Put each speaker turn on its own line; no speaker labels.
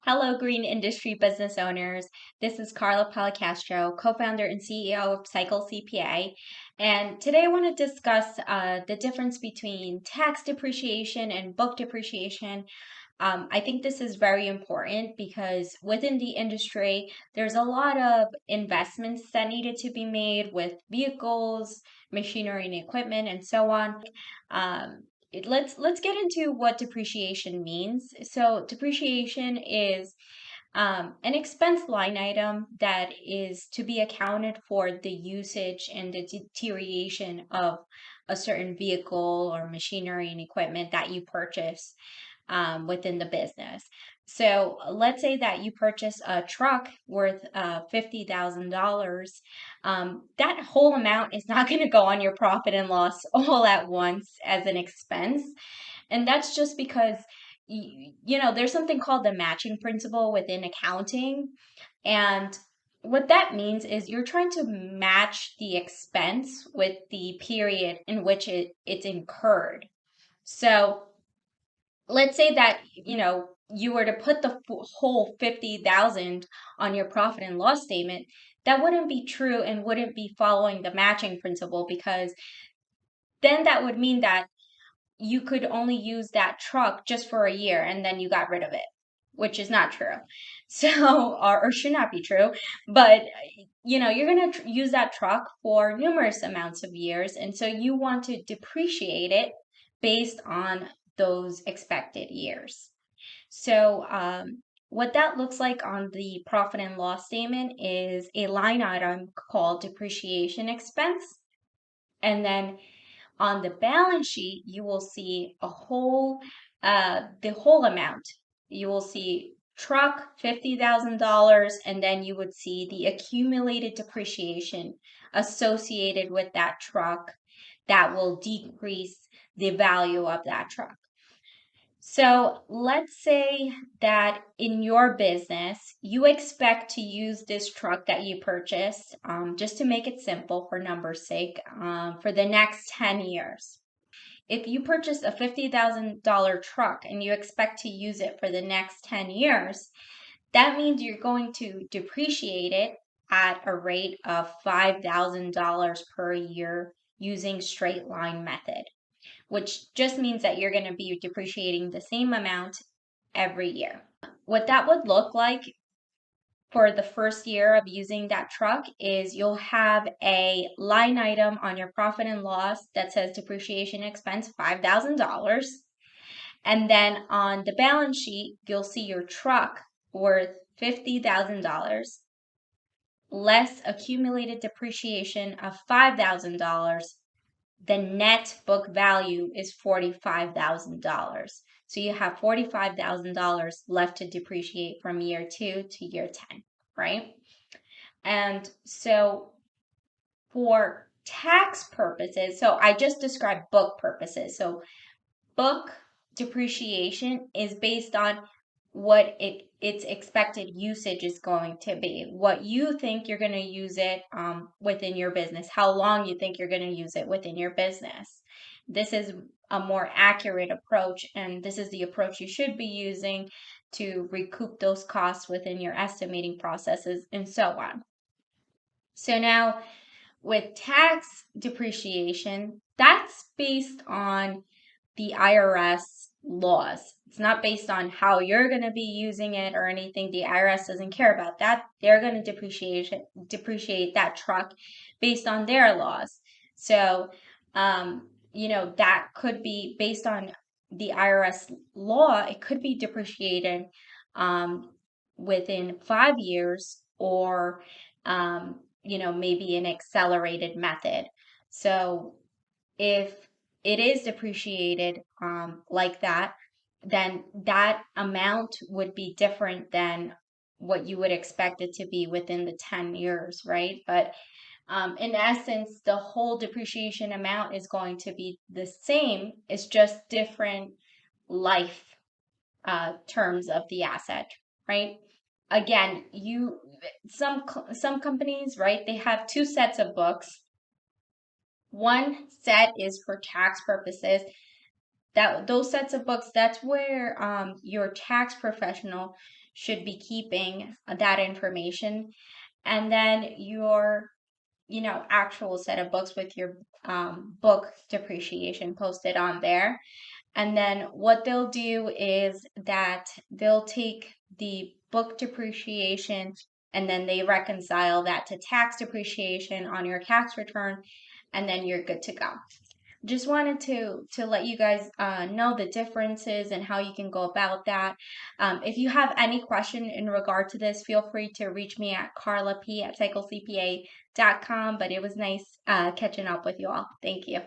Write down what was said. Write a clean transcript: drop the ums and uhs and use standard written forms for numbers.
Hello, green industry business owners. This is Carla Palicastro, co-founder and CEO of Cycle CPA. And today I want to discuss the difference between tax depreciation and book depreciation. I think this is very important because within the industry, there's a lot of investments that needed to be made with vehicles, machinery and equipment, and so on. Let's get into what depreciation means. So depreciation is an expense line item that is to be accounted for the usage and the deterioration of a certain vehicle or machinery and equipment that you purchase within the business. So let's say that you purchase a truck worth $50,000. That whole amount is not going to go on your profit and loss all at once as an expense. And that's just because, there's something called the matching principle within accounting. And what that means is you're trying to match the expense with the period in which it's incurred. So let's say that you were to put the whole 50,000 on your profit and loss statement. That wouldn't be true and wouldn't be following the matching principle, because then that would mean that you could only use that truck just for a year and then you got rid of it, which is not true. So, or should not be true. But you're going to use that truck for numerous amounts of years, and so you want to depreciate it based on those expected years. So, what that looks like on the profit and loss statement is a line item called depreciation expense. And then on the balance sheet, you will see the whole amount. You will see truck $50,000, and then you would see the accumulated depreciation associated with that truck that will decrease the value of that truck. So let's say that in your business, you expect to use this truck that you purchased, just to make it simple for numbers' sake, for the next 10 years. If you purchase a $50,000 truck and you expect to use it for the next 10 years, that means you're going to depreciate it at a rate of $5,000 per year using straight line method, which just means that you're going to be depreciating the same amount every year. What that would look like for the first year of using that truck is you'll have a line item on your profit and loss that says depreciation expense $5,000. And then on the balance sheet, you'll see your truck worth $50,000 less accumulated depreciation of $5,000. The net book value is $45,000. So you have $45,000 left to depreciate from year 2 to year 10, right? And so for tax purposes, so I just described book purposes. So book depreciation is based on what its expected usage is going to be, what you think you're going to use it within your business, how long you think you're going to use it within your business. This is a more accurate approach, and this is the approach you should be using to recoup those costs within your estimating processes and so on. So now with tax depreciation, that's based on the IRS laws. It's not based on how you're going to be using it or anything. The IRS doesn't care about that. They're going to depreciate that truck based on their laws. So, that could be based on the IRS law. It could be depreciated within 5 years, or maybe an accelerated method. So if it is depreciated like that, then that amount would be different than what you would expect it to be within the 10 years, right? But in essence, the whole depreciation amount is going to be the same. It's just different life terms of the asset, right? Again, some companies, right, they have two sets of books. One set is for tax purposes. Those sets of books, that's where your tax professional should be keeping that information. And then your, actual set of books with your book depreciation posted on there. And then what they'll do is that they'll take the book depreciation and then they reconcile that to tax depreciation on your tax return, and then you're good to go. Just wanted to let you guys know the differences and how you can go about that. If you have any question in regard to this, feel free to reach me at carlap@cyclecpa.com. But it was nice catching up with you all. Thank you.